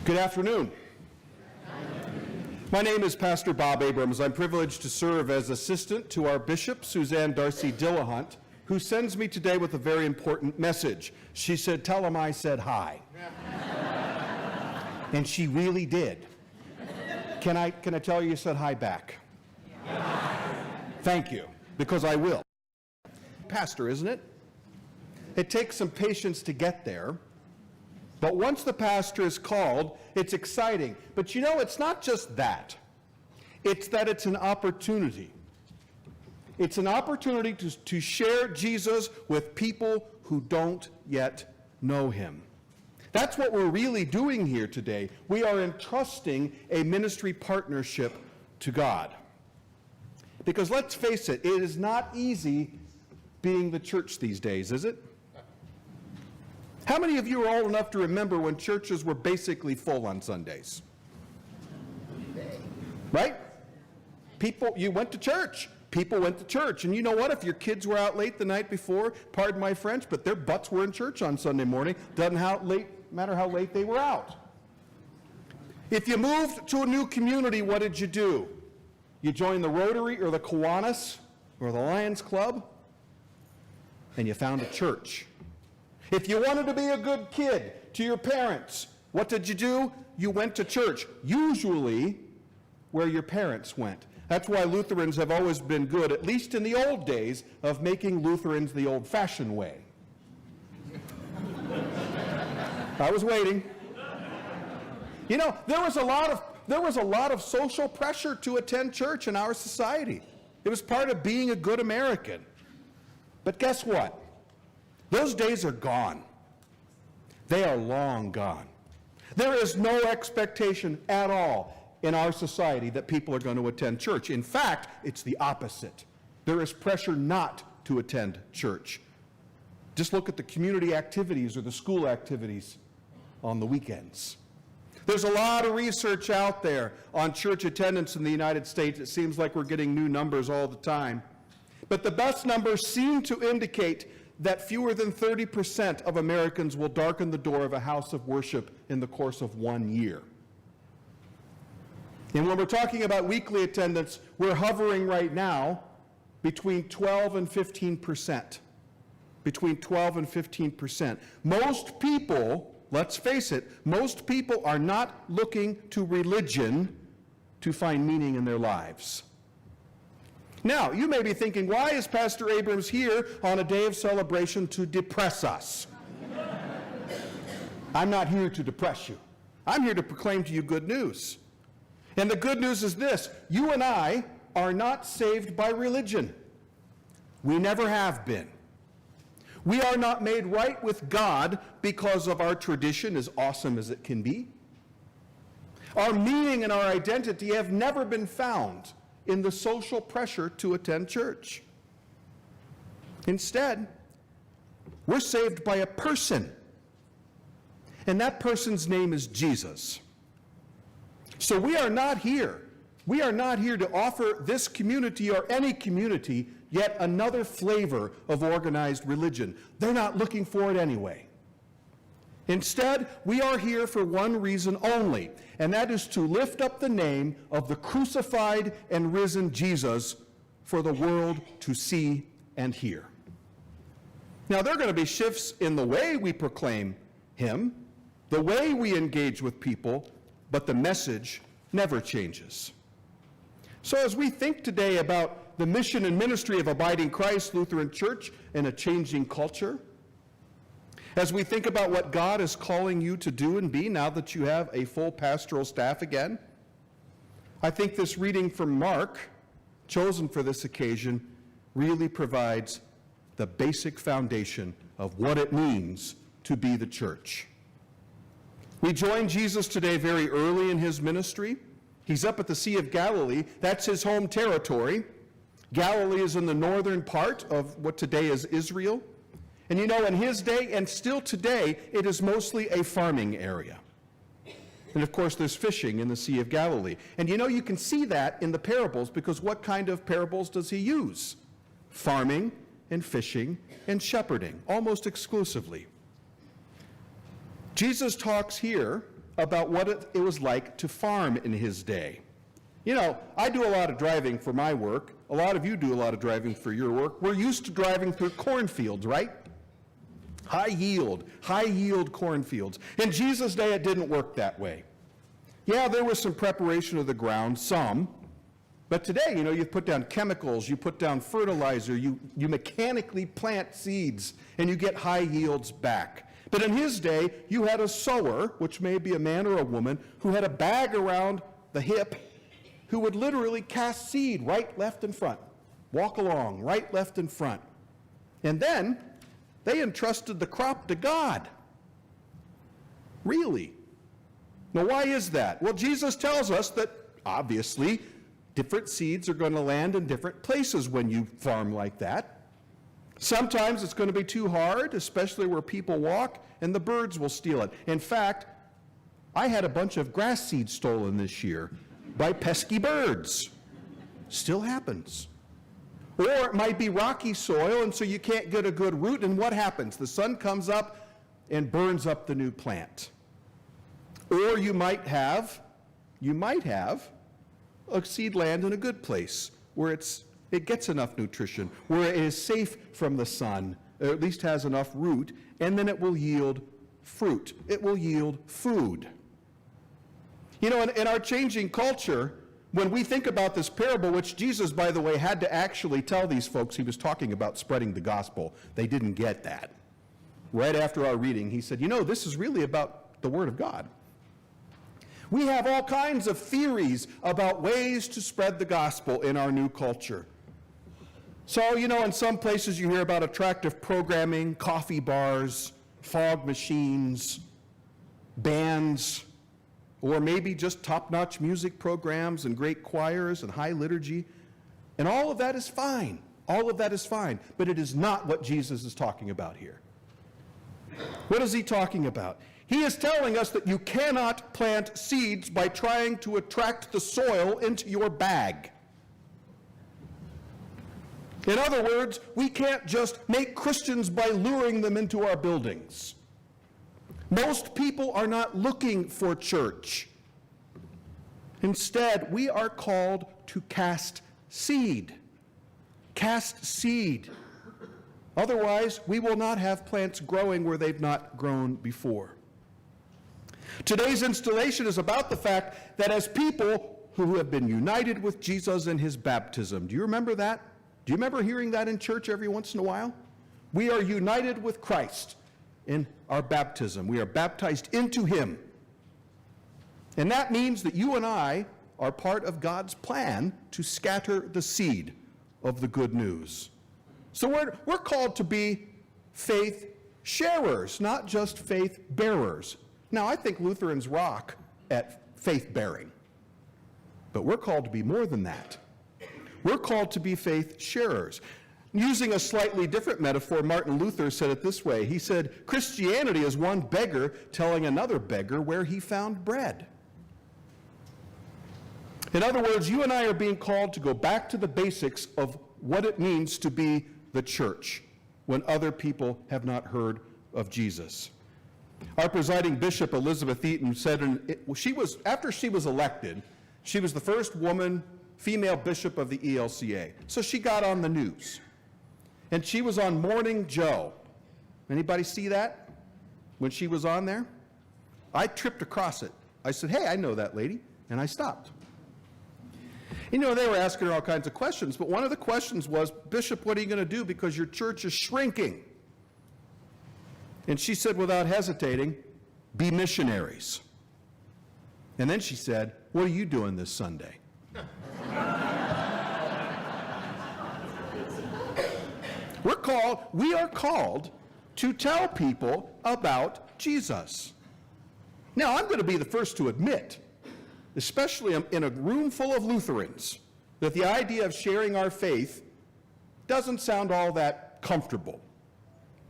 Good afternoon. My name is Pastor Bob Abrams. I'm privileged to serve as assistant to our bishop, Suzanne Darcy Dillahunt, who sends me today with a very important message. She said, "Tell him I said hi." And she really did. Can I tell you said hi back? Thank you, because I will. Pastor, isn't it? It takes some patience to get there. But once the pastor is called, it's exciting. But you know, it's not just that. It's that it's an opportunity. It's an opportunity to share Jesus with people who don't yet know him. That's what we're really doing here today. We are entrusting a ministry partnership to God. Because let's face it, it is not easy being the church these days, is it? How many of you are old enough to remember when churches were basically full on Sundays? Right? You went to church. People went to church. And you know what? If your kids were out late the night before, pardon my French, but their butts were in church on Sunday morning. Doesn't matter how late they were out. If you moved to a new community, what did you do? You joined the Rotary or the Kiwanis or the Lions Club, and you found a church. If you wanted to be a good kid to your parents, what did you do? You went to church, usually where your parents went. That's why Lutherans have always been good, at least in the old days, of making Lutherans the old-fashioned way. I was waiting. You know, there was a lot of social pressure to attend church in our society. It was part of being a good American. But guess what? Those days are gone. They are long gone. There is no expectation at all in our society that people are going to attend church. In fact, it's the opposite. There is pressure not to attend church. Just look at the community activities or the school activities on the weekends. There's a lot of research out there on church attendance in the United States. It seems like we're getting new numbers all the time. But the best numbers seem to indicate that fewer than 30% of Americans will darken the door of a house of worship in the course of 1 year. And when we're talking about weekly attendance, we're hovering right now between 12 and 15%. Between 12 and 15%. Most people, let's face it, most people are not looking to religion to find meaning in their lives. Now, you may be thinking, why is Pastor Abrams here on a day of celebration to depress us? I'm not here to depress you. I'm here to proclaim to you good news. And the good news is this: you and I are not saved by religion. We never have been. We are not made right with God because of our tradition, as awesome as it can be. Our meaning and our identity have never been found in the social pressure to attend church. Instead, we're saved by a person, and that person's name is Jesus. So we are not here to offer this community or any community yet another flavor of organized religion. They're not looking for it anyway. Instead, we are here for one reason only, and that is to lift up the name of the crucified and risen Jesus for the world to see and hear. Now, there are going to be shifts in the way we proclaim him, the way we engage with people, but the message never changes. So as we think today about the mission and ministry of Abiding Christ Lutheran Church in a changing culture, as we think about what God is calling you to do and be now that you have a full pastoral staff again, I think this reading from Mark, chosen for this occasion, really provides the basic foundation of what it means to be the church. We join Jesus today very early in his ministry. He's up at the Sea of Galilee. That's his home territory. Galilee is in the northern part of what today is Israel. And you know, in his day, and still today, it is mostly a farming area. And of course, there's fishing in the Sea of Galilee. And you know, you can see that in the parables, because what kind of parables does he use? Farming and fishing and shepherding, almost exclusively. Jesus talks here about what it was like to farm in his day. You know, I do a lot of driving for my work. A lot of you do a lot of driving for your work. We're used to driving through cornfields, right? High yield cornfields. In Jesus' day, it didn't work that way. Yeah, there was some preparation of the ground, some. But today, you know, you put down chemicals, you put down fertilizer, you mechanically plant seeds, and you get high yields back. But in his day, you had a sower, which may be a man or a woman, who had a bag around the hip, who would literally cast seed right, left, and front. Walk along, right, left, and front. And then they entrusted the crop to God. Really? Now, why is that? Well, Jesus tells us that, obviously, different seeds are going to land in different places when you farm like that. Sometimes it's going to be too hard, especially where people walk, and the birds will steal it. In fact, I had a bunch of grass seed stolen this year by pesky birds. Still happens. Or it might be rocky soil, and so you can't get a good root, and what happens? The sun comes up and burns up the new plant. Or you might have a seed land in a good place where it gets enough nutrition, where it is safe from the sun, or at least has enough root, and then it will yield fruit. It will yield food. You know, in our changing culture, when we think about this parable, which Jesus, by the way, had to actually tell these folks he was talking about spreading the gospel, they didn't get that. Right after our reading, he said, you know, this is really about the Word of God. We have all kinds of theories about ways to spread the gospel in our new culture. So, you know, in some places you hear about attractive programming, coffee bars, fog machines, bands, or maybe just top-notch music programs and great choirs and high liturgy. And all of that is fine. All of that is fine. But it is not what Jesus is talking about here. What is he talking about? He is telling us that you cannot plant seeds by trying to attract the soil into your bag. In other words, we can't just make Christians by luring them into our buildings. Most people are not looking for church. Instead, we are called to cast seed. Cast seed. Otherwise, we will not have plants growing where they've not grown before. Today's installation is about the fact that as people who have been united with Jesus in his baptism, do you remember that? Do you remember hearing that in church every once in a while? We are united with Christ in our baptism. We are baptized into him. And that means that you and I are part of God's plan to scatter the seed of the good news. So we're called to be faith sharers, not just faith bearers. Now, I think Lutherans rock at faith bearing, but we're called to be more than that. We're called to be faith sharers. Using a slightly different metaphor, Martin Luther said it this way. He said, Christianity is one beggar telling another beggar where he found bread. In other words, you and I are being called to go back to the basics of what it means to be the church when other people have not heard of Jesus. Our presiding bishop, Elizabeth Eaton, said after she was elected, she was the first female bishop of the ELCA. So she got on the news. And she was on Morning Joe. Anybody see that when she was on there? I tripped across it. I said, hey, I know that lady. And I stopped. You know, they were asking her all kinds of questions, but one of the questions was, Bishop, what are you going to do because your church is shrinking? And she said without hesitating, be missionaries. And then she said, what are you doing this Sunday? We are called to tell people about Jesus. Now, I'm going to be the first to admit, especially in a room full of Lutherans, that the idea of sharing our faith doesn't sound all that comfortable.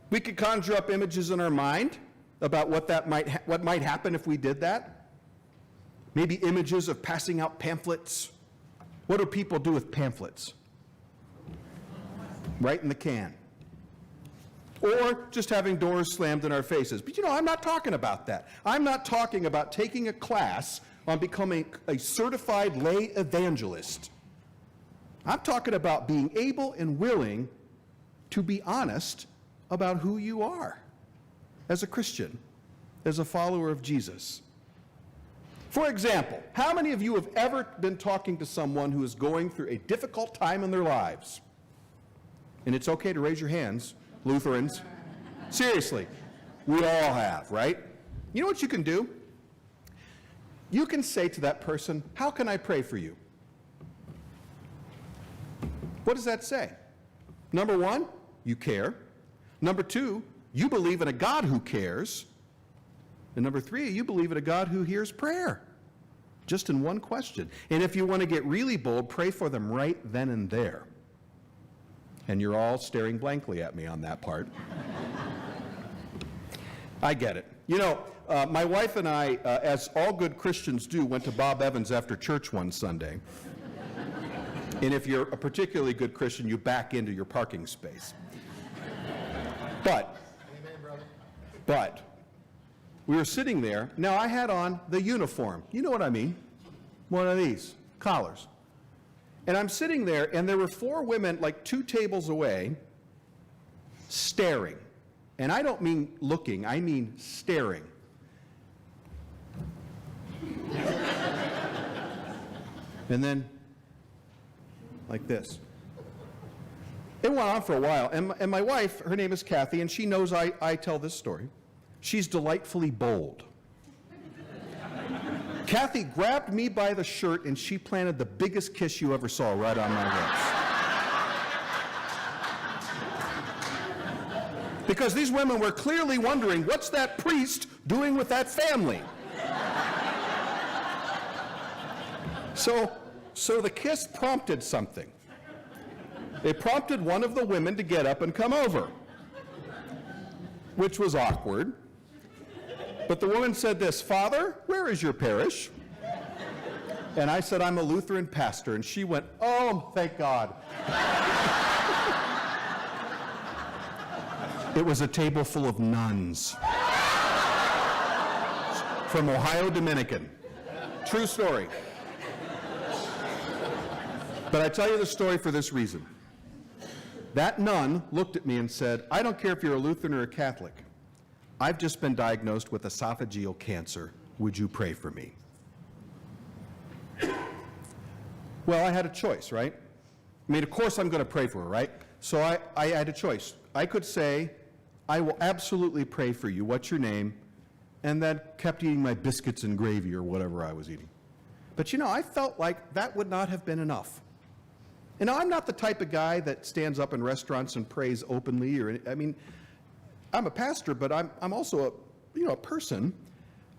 We could conjure up images in our mind about what might happen if we did that. Maybe images of passing out pamphlets. What do people do with pamphlets? Right in the can. or just having doors slammed in our faces. But I'm not talking about that. I'm not talking about taking a class on becoming a certified lay evangelist. I'm talking about being able and willing to be honest about who you are as a Christian, as a follower of Jesus. For example, how many of you have ever been talking to someone who is going through a difficult time in their lives? And it's okay to raise your hands, Lutherans. Seriously, we all have, right? You know what you can do? You can say to that person, "How can I pray for you?" What does that say? Number one, you care. Number two, you believe in a God who cares. And number three, you believe in a God who hears prayer. Just in one question. And if you want to get really bold, pray for them right then and there. And you're all staring blankly at me on that part. I get it. My wife and I, as all good Christians do, went to Bob Evans after church one Sunday. And if you're a particularly good Christian, you back into your parking space. But we were sitting there. Now, I had on the uniform. You know what I mean? One of these, collars. And I'm sitting there, and there were 4 women, like 2 tables away, staring. And I don't mean looking, I mean staring. And then, like this. It went on for a while, and my wife, her name is Kathy, and she knows I tell this story. She's delightfully bold. Kathy grabbed me by the shirt, and she planted the biggest kiss you ever saw right on my lips. Because these women were clearly wondering, what's that priest doing with that family? So the kiss prompted something. It prompted one of the women to get up and come over, which was awkward. But the woman said this, "Father, where is your parish?" And I said, "I'm a Lutheran pastor." And she went, "Oh, thank God." It was a table full of nuns from Ohio Dominican. True story. But I tell you the story for this reason. That nun looked at me and said, "I don't care if you're a Lutheran or a Catholic. I've just been diagnosed with esophageal cancer. Would you pray for me?" Well, I had a choice, right? I mean, of course I'm going to pray for her, right? So I had a choice. I could say, "I will absolutely pray for you. What's your name?" And then kept eating my biscuits and gravy or whatever I was eating. But I felt like that would not have been enough. And I'm not the type of guy that stands up in restaurants and prays openly. I'm a pastor, but I'm also a person.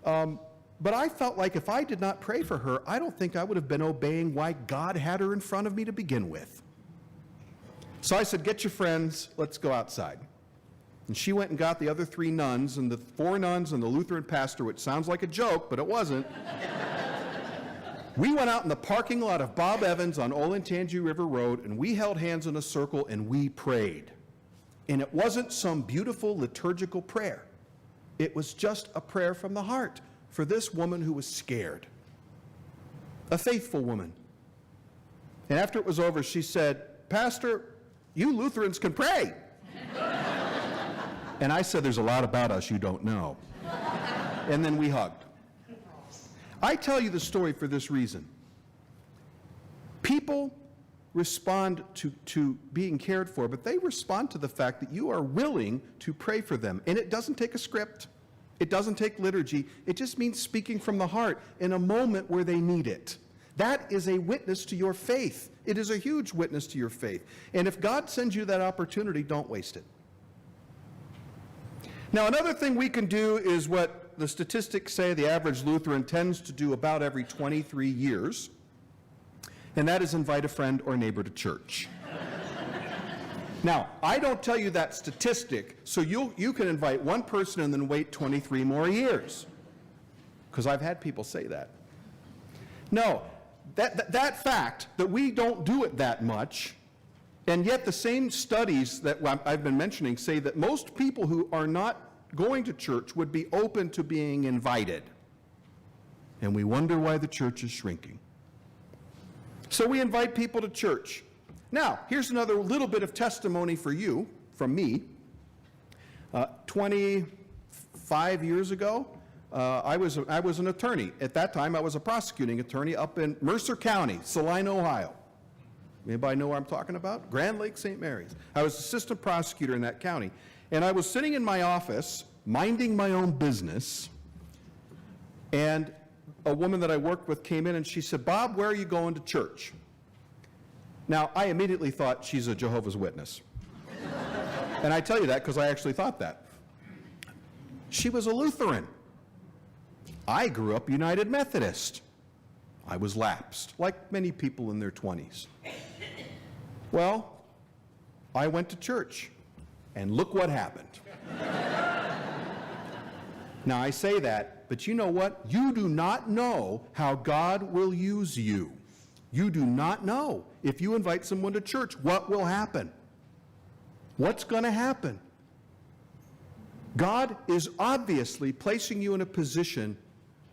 But I felt like if I did not pray for her, I don't think I would have been obeying why God had her in front of me to begin with. So I said, "Get your friends, let's go outside." And she went and got the other 3 nuns, and the 4 nuns and the Lutheran pastor, which sounds like a joke, but it wasn't. We went out in the parking lot of Bob Evans on Olentangy River Road, and we held hands in a circle, and we prayed. And it wasn't some beautiful liturgical prayer. It was just a prayer from the heart for this woman who was scared. A faithful woman. And after it was over, she said, "Pastor, you Lutherans can pray." And I said, "There's a lot about us you don't know." And then we hugged. I tell you the story for this reason. People respond to being cared for, but they respond to the fact that you are willing to pray for them. And it doesn't take a script. It doesn't take liturgy. It just means speaking from the heart in a moment where they need it. That is a witness to your faith. It is a huge witness to your faith. And if God sends you that opportunity, don't waste it. Now, another thing we can do is what the statistics say the average Lutheran tends to do about every 23 years, and that is invite a friend or neighbor to church. Now, I don't tell you that statistic so you can invite one person and then wait 23 more years, because I've had people say that. No, that fact that we don't do it that much And yet the same studies that I've been mentioning say that most people who are not going to church would be open to being invited. And we wonder why the church is shrinking. So we invite people to church. Now, here's another little bit of testimony for you, from me. 25 years ago, I was an attorney. At that time, I was a prosecuting attorney up in Mercer County, Southern Ohio. Anybody know where I'm talking about? Grand Lake, St. Mary's. I was assistant prosecutor in that county. And I was sitting in my office, minding my own business, and a woman that I worked with came in and she said, "Bob, where are you going to church?" Now, I immediately thought she's a Jehovah's Witness. And I tell you that because I actually thought that. She was a Lutheran. I grew up United Methodist. I was lapsed, like many people in their 20s. Well, I went to church, and look what happened. Now, I say that, but you know what? You do not know how God will use you. You do not know. If you invite someone to church, what will happen? What's going to happen? God is obviously placing you in a position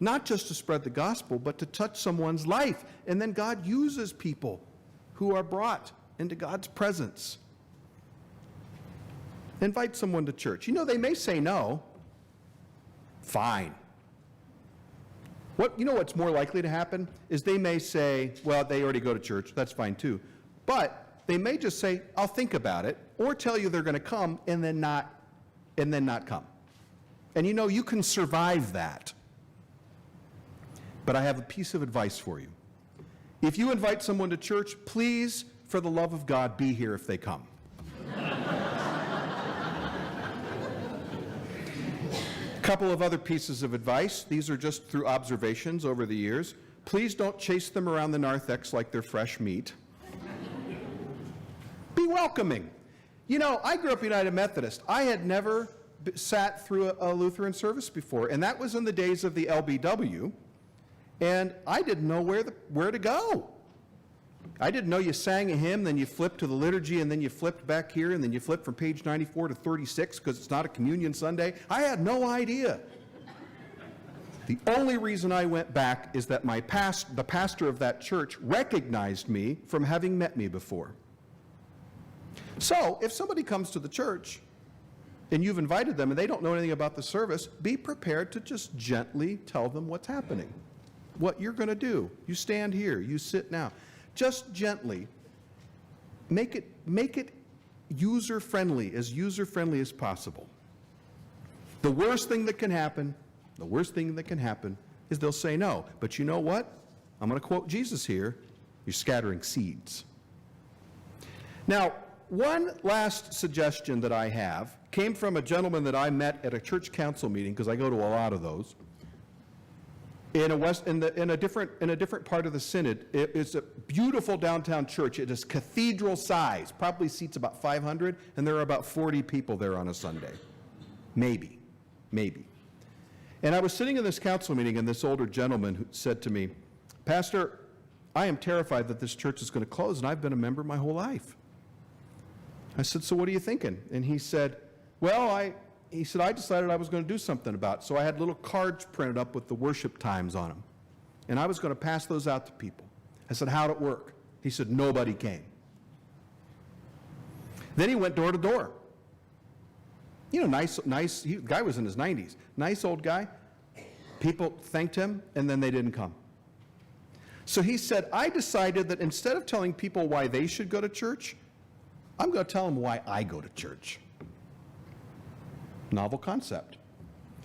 not just to spread the gospel, but to touch someone's life. And then God uses people who are brought into God's presence. Invite someone to church. You know, they may say no. Fine. You know what's more likely to happen is they may say, well, they already go to church. That's fine too. But they may just say, I'll think about it, or tell you they're going to come and then not come. And you know, you can survive that. But I have a piece of advice for you. If you invite someone to church, please, for the love of God, be here if they come. A couple of other pieces of advice. These are just through observations over the years. Please don't chase them around the narthex like they're fresh meat. Be welcoming. You know, I grew up United Methodist. I had never sat through a Lutheran service before, and that was in the days of the LBW. And I didn't know where to go. I didn't know you sang a hymn, then you flipped to the liturgy, and then you flipped back here, and then you flipped from page 94 to 36 because it's not a communion Sunday. I had no idea. The only reason I went back is that the pastor of that church recognized me from having met me before. So if somebody comes to the church and you've invited them and they don't know anything about the service, be prepared to just gently tell them what's happening. What you're going to do. You stand here, you sit now. Just gently make it user-friendly as possible. The worst thing that can happen is they'll say no. But you know what? I'm going to quote Jesus here. You're scattering seeds. Now, one last suggestion that I have came from a gentleman that I met at a church council meeting, because I go to a lot of those. In a different part of the synod. It's a beautiful downtown church. It is cathedral size, probably seats about 500, and there are about 40 people there on a Sunday. Maybe. And I was sitting in this council meeting, and this older gentleman who said to me, "Pastor, I am terrified that this church is going to close, and I've been a member my whole life." I said, "So what are you thinking?" And he said, I decided I was going to do something about it. So I had little cards printed up with the worship times on them. And I was going to pass those out to people. I said, "How'd it work?" He said, "Nobody came." Then he went door to door. You know, nice, the guy was in his 90s. Nice old guy. People thanked him, and then they didn't come. So he said, "I decided that instead of telling people why they should go to church, I'm going to tell them why I go to church." Novel concept.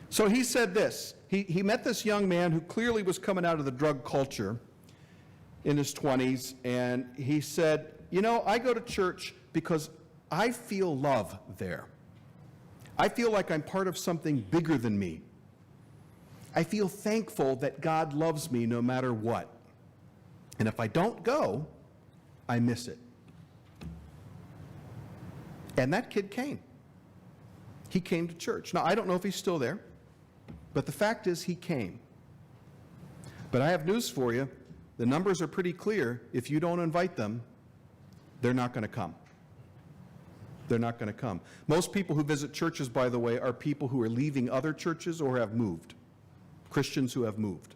So he said this. He met this young man who clearly was coming out of the drug culture in his 20s, and he said, "You know, I go to church because I feel love there. I feel like I'm part of something bigger than me. I feel thankful that God loves me no matter what. And if I don't go, I miss it." And that kid came. He came to church. Now, I don't know if he's still there, but the fact is he came. But I have news for you. The numbers are pretty clear. If you don't invite them, they're not going to come. They're not going to come. Most people who visit churches, by the way, are people who are leaving other churches or have moved. Christians who have moved.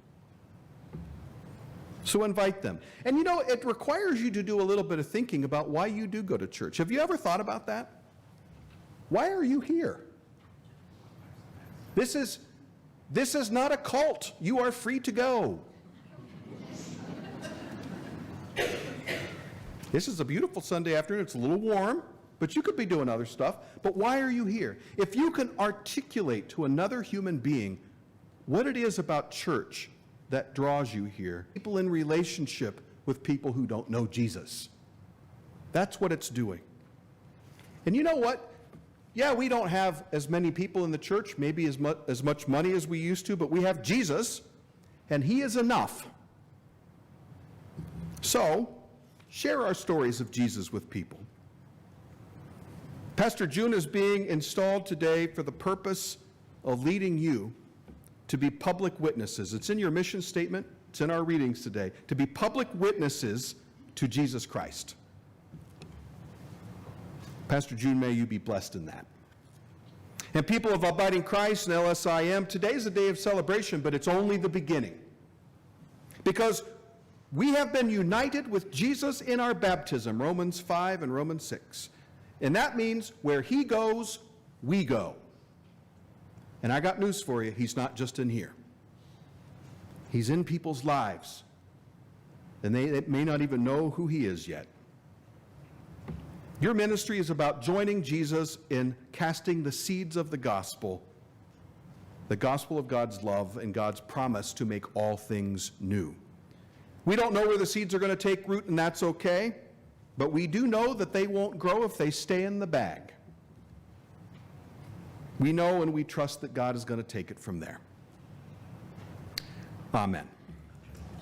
So invite them. And you know, it requires you to do a little bit of thinking about why you do go to church. Have you ever thought about that? Why are you here? This is not a cult. You are free to go. This is a beautiful Sunday afternoon. It's a little warm, but you could be doing other stuff. But why are you here? If you can articulate to another human being what it is about church that draws you here, people in relationship with people who don't know Jesus. That's what it's doing. And you know what? Yeah, we don't have as many people in the church, maybe as much money as we used to, but we have Jesus, and he is enough. So, share our stories of Jesus with people. Pastor June is being installed today for the purpose of leading you to be public witnesses. It's in your mission statement. It's in our readings today. To be public witnesses to Jesus Christ. Pastor June, may you be blessed in that. And people of Abiding Christ and LSIM, today is a day of celebration, but it's only the beginning. Because we have been united with Jesus in our baptism, Romans 5 and Romans 6. And that means where he goes, we go. And I got news for you, he's not just in here. He's in people's lives. And they may not even know who he is yet. Your ministry is about joining Jesus in casting the seeds of the gospel of God's love and God's promise to make all things new. We don't know where the seeds are going to take root, and that's okay, but we do know that they won't grow if they stay in the bag. We know and we trust that God is going to take it from there. Amen.